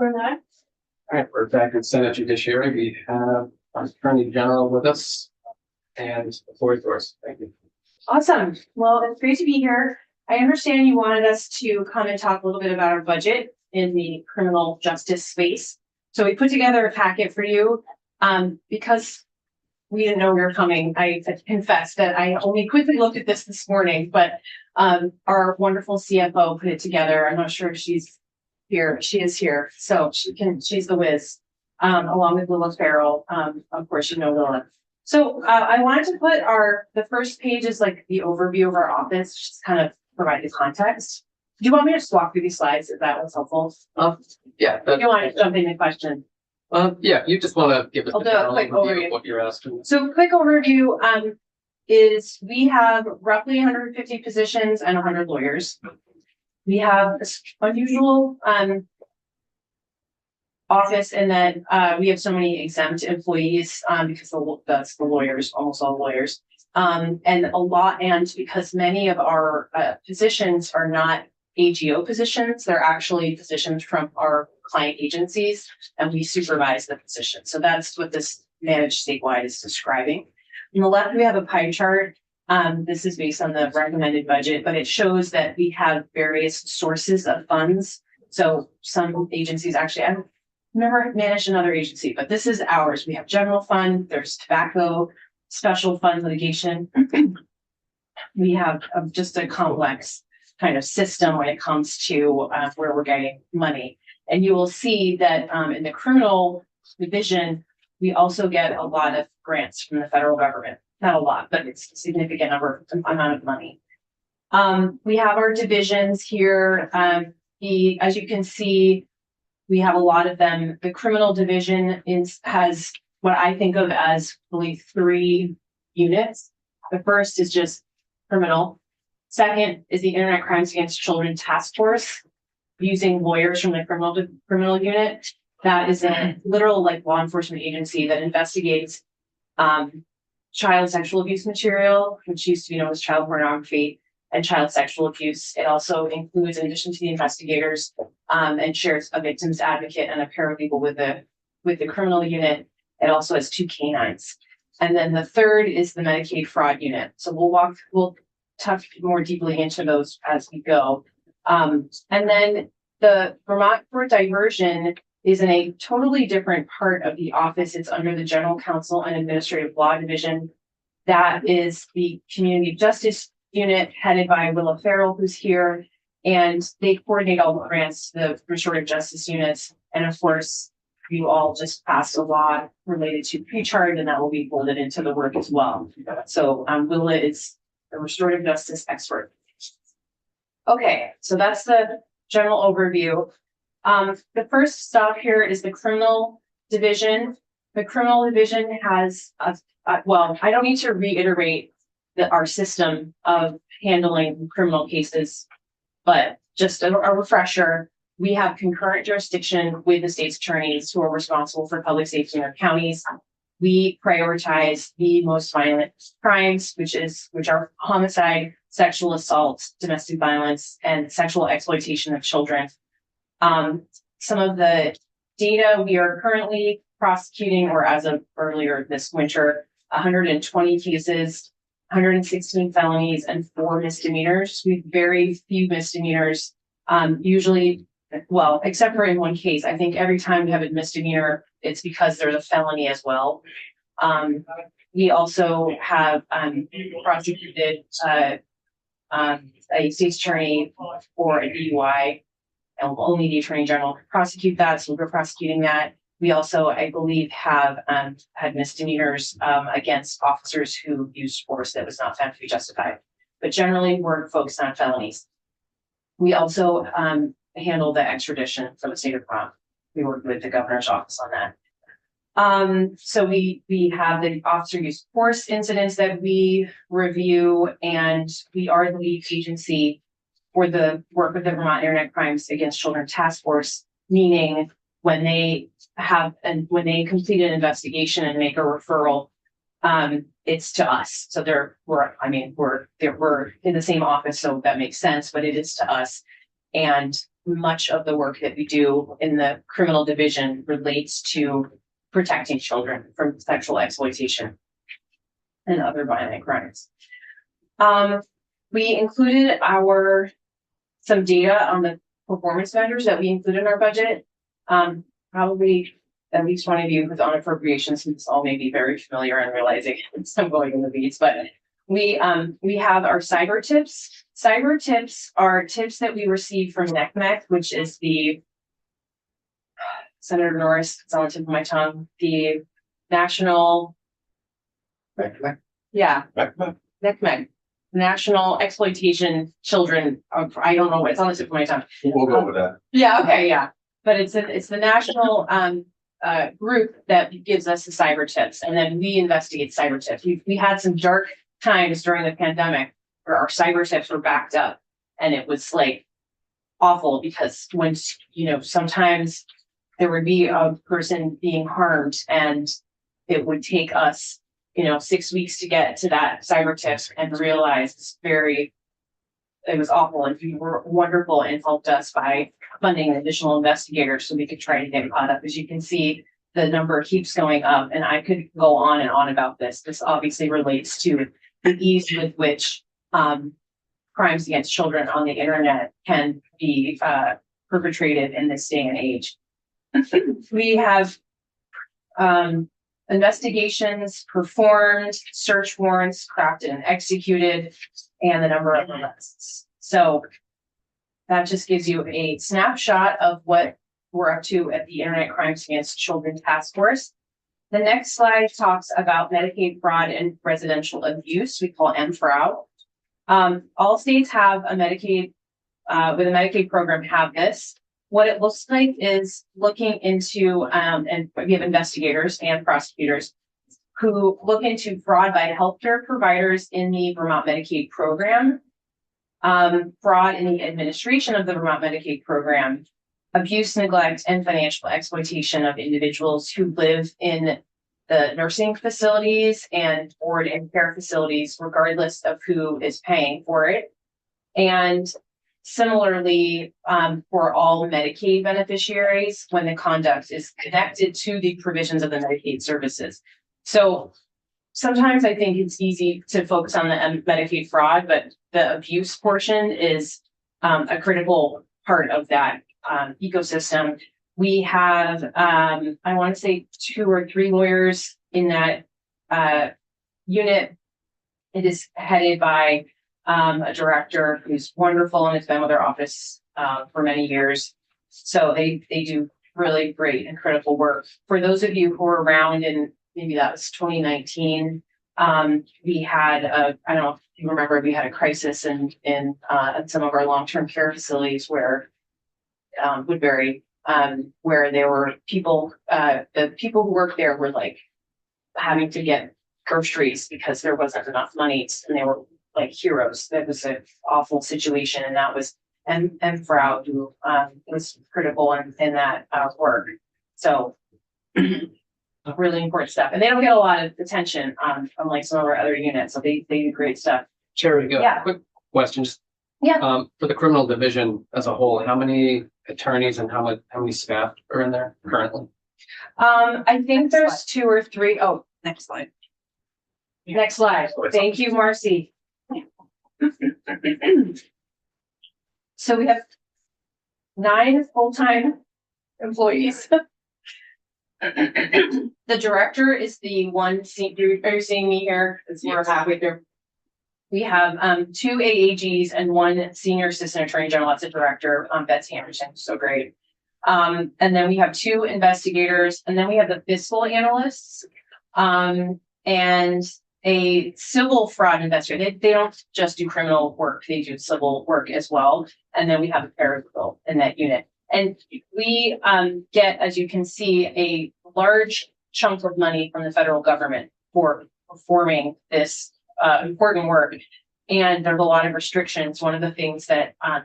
For that. All right, we're back in Senate Judiciary. We have our Attorney General with us and the floor is yours. Thank you. Awesome. Well, it's great to be here. I understand you wanted us to come and talk a little bit about our budget in the criminal justice space. So we put together a packet for you. Because we didn't know we were coming, I confess that I only quickly looked at this morning, but our wonderful CFO put it together. I'm not sure if she's here. She is here. So she's the whiz, along with Willa Farrell. Of course, you know Willa. So I wanted to put the first page is like the overview of our office, just kind of provide the context. Do you want me to just walk through these slides? If that was helpful? Yeah. You want to jump into question? Yeah, you just want to give us I'll do a quick overview of what you're asking. So quick overview is we have roughly 150 positions and 100 lawyers. We have this unusual office in that we have so many exempt employees because that's the lawyers, almost all lawyers. And because many of our positions are not AGO positions, they're actually positions from our client agencies, and we supervise the position. So that's what this managed statewide is describing. On the left, we have a pie chart. This is based on the recommended budget, but it shows that we have various sources of funds. So some agencies actually, I've never managed another agency, but this is ours. We have general fund, there's tobacco, special fund litigation. We have just a complex kind of system when it comes to where we're getting money. And you will see that in the criminal division, we also get a lot of grants from the federal government. Not a lot, but it's a significant amount of money. We have our divisions here. As you can see, we have a lot of them. The criminal division has what I think of as really 3 units. The first is just criminal. Second is the Internet Crimes Against Children Task Force, using lawyers from the criminal unit. That is a literal law enforcement agency that investigates child sexual abuse material, which used to be known as child pornography, and child sexual abuse. It also includes, in addition to the investigators, and shares a victim's advocate and a paralegal with the criminal unit. It also has 2 canines. And then the third is the Medicaid fraud unit. So we'll touch more deeply into those as we go. And then the Vermont for Diversion is in a totally different part of the office. It's under the General Counsel and Administrative Law Division. That is the Community Justice Unit headed by Willa Farrell, who's here. And they coordinate all the grants to the restorative justice units. And of course, you all just passed a law related to pre-charge, and that will be folded into the work as well. So Willa is a restorative justice expert. Okay, so that's the general overview. The first stop here is the criminal division. The criminal division has, well, I don't need to reiterate our system of handling criminal cases, but just a refresher. We have concurrent jurisdiction with the state's attorneys who are responsible for public safety in their counties. We prioritize the most violent crimes, which are homicide, sexual assault, domestic violence, and sexual exploitation of children. Some of the data we are currently prosecuting, or as of earlier this winter, 120 cases, 116 felonies, and 4 misdemeanors. We have very few misdemeanors. Usually, well, except for in one case, I think every time we have a misdemeanor, it's because there's a felony as well. We also have prosecuted a state's attorney for a DUI, and only the attorney general can prosecute that, so we're prosecuting that. We also, I believe, have had misdemeanors against officers who used force that was not found to be justified. But generally, we're focused on felonies. We also handle the extradition from the state of Vermont. We work with the governor's office on that. So we have the officer use force incidents that we review, and we are the lead agency for the work with the Vermont Internet Crimes Against Children Task Force, meaning when they complete an investigation and make a referral, it's to us. So we're in the same office, so that makes sense, but it is to us. And much of the work that we do in the criminal division relates to protecting children from sexual exploitation and other violent crimes. We included some data on the performance measures that we include in our budget. Probably at least one of you who's on appropriations, since all may be very familiar and realizing I'm going in the weeds, but we have our cyber tips. Cyber tips are tips that we receive from NECMEC, which is the Senator Norris, it's on the tip of my tongue, the National, yeah, NECMEC, National Exploitation Children, I don't know, it's on the tip of my tongue. We'll go with that. Yeah, okay, yeah, but it's the national group that gives us the cyber tips, and then we investigate cyber tips. We had some dark times during the pandemic where our cyber tips were backed up, and it was like awful because when, sometimes there would be a person being harmed and it would take us, 6 weeks to get to that cyber tips and realize it was awful, and you were wonderful and helped us by funding additional investigators so we could try to get caught up. As you can see, the number keeps going up, and I could go on and on about this. This obviously relates to the ease with which crimes against children on the internet can be perpetrated in this day and age. We have investigations performed, search warrants crafted and executed, and the number of arrests. So that just gives you a snapshot of what we're up to at the Internet Crimes Against Children Task Force. The next slide talks about Medicaid fraud and residential abuse, we call MFRAU. All states have a Medicaid, with a Medicaid program have this. What it looks like is looking into, and we have investigators and prosecutors who look into fraud by healthcare providers in the Vermont Medicaid program, fraud in the administration of the Vermont Medicaid program, abuse, neglect, and financial exploitation of individuals who live in the nursing facilities and board and care facilities, regardless of who is paying for it. And similarly, for all Medicaid beneficiaries, when the conduct is connected to the provisions of the Medicaid services. So sometimes I think it's easy to focus on the Medicaid fraud, but the abuse portion is a critical part of that ecosystem. We have, I want to say 2 or 3 lawyers in that unit. It is headed by a director who's wonderful and has been with our office for many years. So they do really great and critical work. For those of you who were around in maybe that was 2019, we had I don't know if you remember, we had a crisis in some of our long-term care facilities where Woodbury, where there were people, the people who worked there were like having to get groceries because there wasn't enough money, and they were like heroes. That was an awful situation, and that was and Frau who was critical in that work. So really important stuff, and they don't get a lot of attention unlike some of our other units. So they do great stuff. Sherry, Yeah. quick question. Just, Yeah. for the criminal division as a whole, how many attorneys and how many staff are in there currently? I think there's 2 or 3. Oh, next slide. Next slide. Thank you, Marcy. So we have 9 full-time employees. The director is the one, are you seeing me here? It's more halfway through. We have 2 AAGs and 1 senior assistant attorney general. That's a director, Betsy Anderson, so great. And then we have 2 investigators, and then we have the fiscal analysts, and a civil fraud investigator. They don't just do criminal work, they do civil work as well. And then we have a paralegal in that unit. And we get, as you can see, a large chunk of money from the federal government for performing this important work. And there's a lot of restrictions. One of the things that I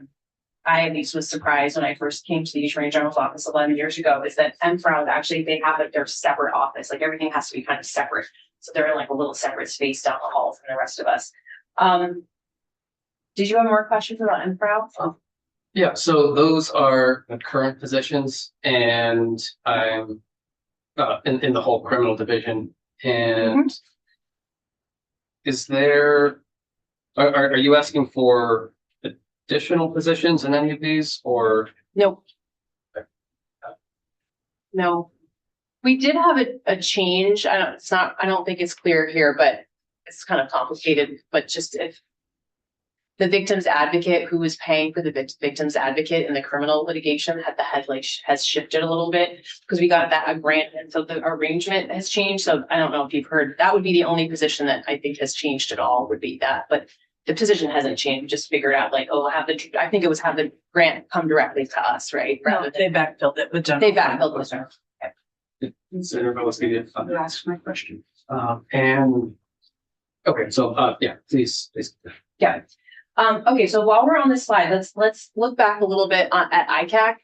at least was surprised when I first came to the Attorney General's office 11 years ago is that MFRAU actually, they have like their separate office. Like everything has to be kind of separate. So they're in like a little separate space down the hall from the rest of us. Did you have more questions about MFRAU? Yeah, so those are the current positions, and I'm in the whole criminal division. And is there, are you asking for additional positions in any of these, or? Nope. No. We did have a change. I don't think it's clear here, but it's kind of complicated, but just if the victim's advocate who was paying for the victim's advocate in the criminal litigation had the head has shifted a little bit because we got that a grant, and so the arrangement has changed. So I don't know if you've heard, that would be the only position that I think has changed at all, would be that, but the position hasn't changed. We just figured out like, oh, I think it was have the grant come directly to us, right? No, they backfilled it with general. They backfilled with her. Consider Velocity fund. You asked my question. And, okay, so, yeah, please. Yeah. Okay, so while we're on this slide, let's look back a little bit at ICAC.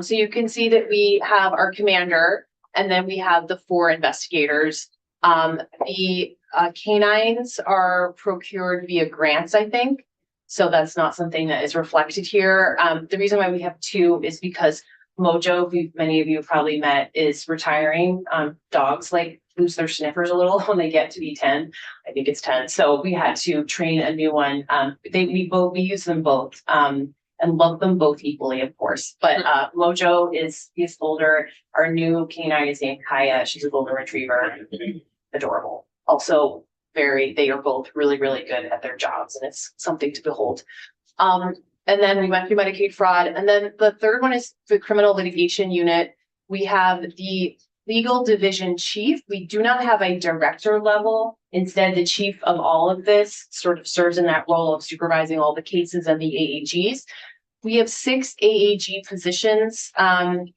So you can see that we have our commander, and then we have the 4 investigators. The canines are procured via grants, I think. So that's not something that is reflected here. The reason why we have 2 is because Mojo, who many of you have probably met, is retiring. Dogs like lose their sniffers a little when they get to be 10. I think it's 10. So we had to train a new one. We use them both and love them both equally, of course. But Mojo is older. Our new canine is named Kaya. She's a golden retriever. Adorable. Also they are both really, really good at their jobs, and it's something to behold. And then we went through Medicaid fraud. And then the third one is the criminal litigation unit. We have the legal division chief. We do not have a director level. Instead, the chief of all of this sort of serves in that role of supervising all the cases and the AAGs. We have 6 AAG positions.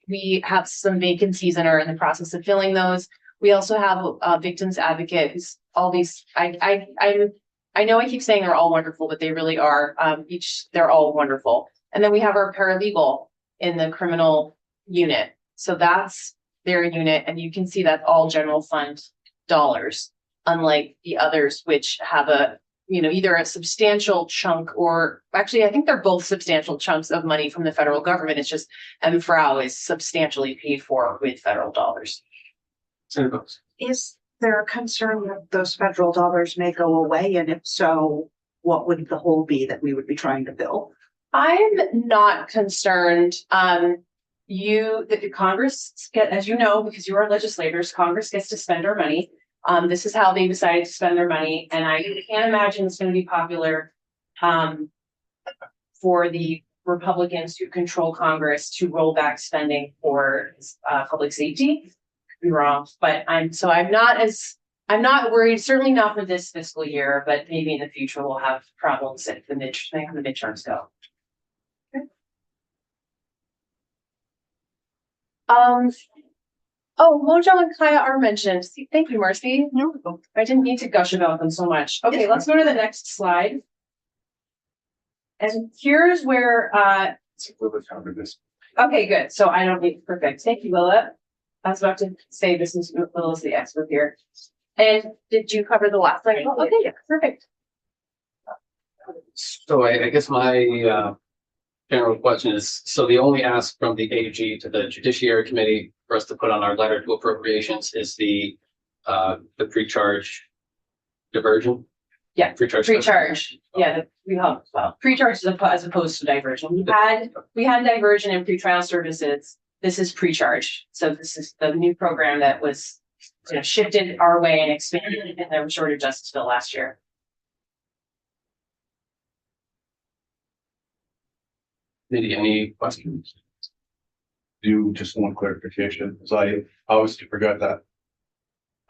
We have some vacancies and are in the process of filling those. We also have a victims advocate who's all these, I know I keep saying they're all wonderful, but they really are. They're all wonderful. And then we have our paralegal in the criminal unit. So that's their unit. And you can see that's all general fund dollars, unlike the others, which have either a substantial chunk, or actually, I think they're both substantial chunks of money from the federal government. It's just MFRAU is substantially paid for with federal dollars. Is there a concern that those federal dollars may go away? And if so, what would the hole be that we would be trying to fill? I'm not concerned. The Congress as you know, because you are legislators, Congress gets to spend our money. This is how they decided to spend their money. And I can't imagine it's going to be popular for the Republicans who control Congress to roll back spending for public safety. Could be wrong, but I'm not worried, certainly not for this fiscal year, but maybe in the future we'll have problems if the midterms go. Okay. Oh, Mojo and Kaya are mentioned. Thank you, Marcy. I didn't need to gush about them so much. Okay, let's go to the next slide. And here's where okay, good. So I don't need perfect. Thank you, Willa. I was about to say this is Willa's the expert here. And did you cover the last slide? Oh, okay, perfect. So I guess my general question is, so the only ask from the AG to the Judiciary Committee for us to put on our letter to appropriations is the pre-charge diversion? Yeah, Pre-charge. Yeah, we have pre-charge as opposed to diversion. We had diversion in pretrial services. This is pre-charge. So this is the new program that was shifted our way and expanded in the restorative justice bill last year. Any questions? Just one clarification, because I obviously forgot that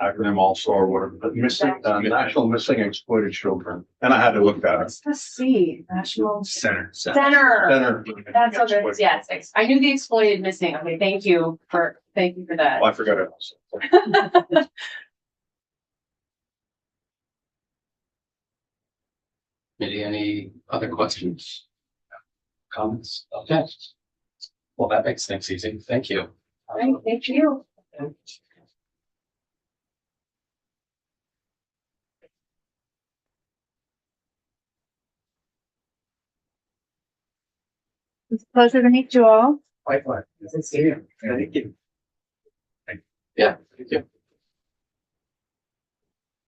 acronym also, or whatever, but missing, national missing and exploited children, and I had to look that up. Let's see, National Center. That's so good. Yes, I knew the exploited missing. Okay, thank you for that. Well, I forgot it also. Any other questions? Comments? Okay. Well, that makes things easy. Thank you. All right, thank you. It's a pleasure to meet you all. Likewise. Thank you. Yeah, thank you.